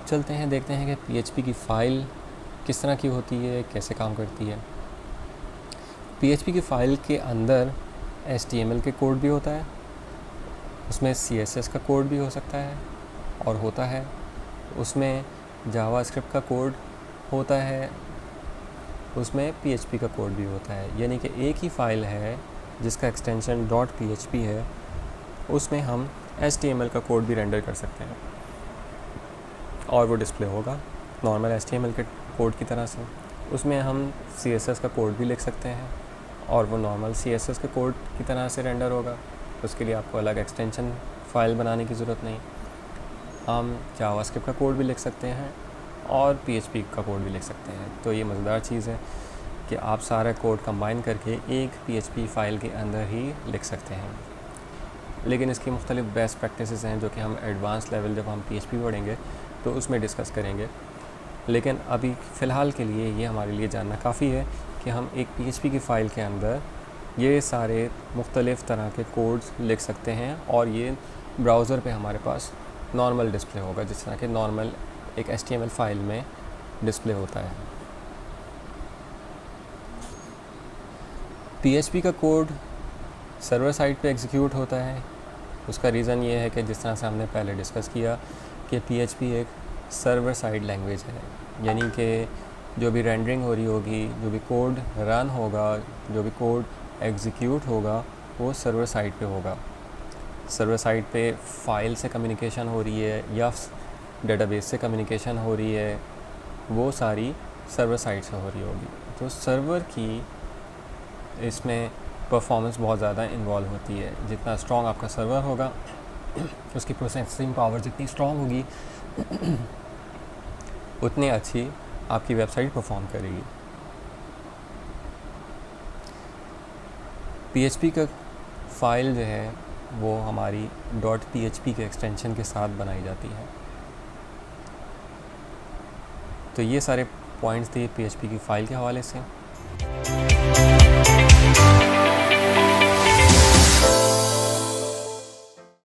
चलते हैं, देखते हैं कि PHP की फ़ाइल किस तरह की होती है, कैसे काम करती है। PHP की फ़ाइल के अंदर HTML के कोड भी होता है, उसमें CSS का कोड भी हो सकता है और होता है, उसमें जावास्क्रिप्ट का कोड होता है, उसमें PHP का कोड भी होता है। यानी कि एक ही फ़ाइल है जिसका एक्सटेंशन .php है, उसमें हम HTML का कोड भी रेंडर कर सकते हैं और वो डिस्प्ले होगा नॉर्मल HTML के कोड की तरह से। उसमें हम CSS का कोड भी लिख सकते हैं और वो नॉर्मल CSS के कोड की तरह से रेंडर होगा। उसके लिए आपको अलग एक्सटेंशन फ़ाइल बनाने की ज़रूरत नहीं। हम जावास्क्रिप्ट का कोड भी लिख सकते हैं और PHP का कोड भी लिख सकते हैं। तो ये मज़ेदार चीज़ है कि आप सारा कोड कंबाइन करके एक PHP फ़ाइल के अंदर ही लिख सकते हैं। लेकिन इसकी मुख्तलिफ़ बेस्ट प्रैक्टिसेस हैं जो कि हम एडवांस लेवल जब हम PHP पढ़ेंगे तो उसमें डिस्कस करेंगे। लेकिन अभी फ़िलहाल के लिए ये हमारे लिए जानना काफ़ी है कि हम एक PHP की फ़ाइल के अंदर ये सारे मुख्तलिफ़ तरह के कोड्स लिख सकते हैं और ये ब्राउज़र पे हमारे पास नॉर्मल डिस्प्ले होगा, जिस तरह के नॉर्मल एक HTML फ़ाइल में डिस्प्ले होता है। PHP का कोड सर्वर साइड पे एग्जीक्यूट होता है। उसका रीज़न ये है कि जिस तरह से हमने पहले डिस्कस किया कि PHP एक सर्वर साइड लैंग्वेज है, यानी कि जो भी रेंडरिंग हो रही होगी, जो भी कोड रन होगा, जो भी कोड एग्जीक्यूट होगा, वो सर्वर साइड पे होगा। सर्वर साइड पे फ़ाइल से कम्युनिकेशन हो रही है या डेटाबेस से कम्युनिकेशन हो रही है, वो सारी सर्वर साइड से हो रही होगी। तो सर्वर की इसमें परफॉर्मेंस बहुत ज़्यादा इन्वॉल्व होती है। जितना स्ट्रॉन्ग आपका सर्वर होगा, उसकी प्रोसेसिंग पावर जितनी स्ट्रॉन्ग होगी उतनी अच्छी आपकी वेबसाइट परफॉर्म करेगी। PHP का फ़ाइल जो है वो हमारी .php के एक्सटेंशन के साथ बनाई जाती है। तो ये सारे पॉइंट्स थे PHP की फ़ाइल के हवाले से।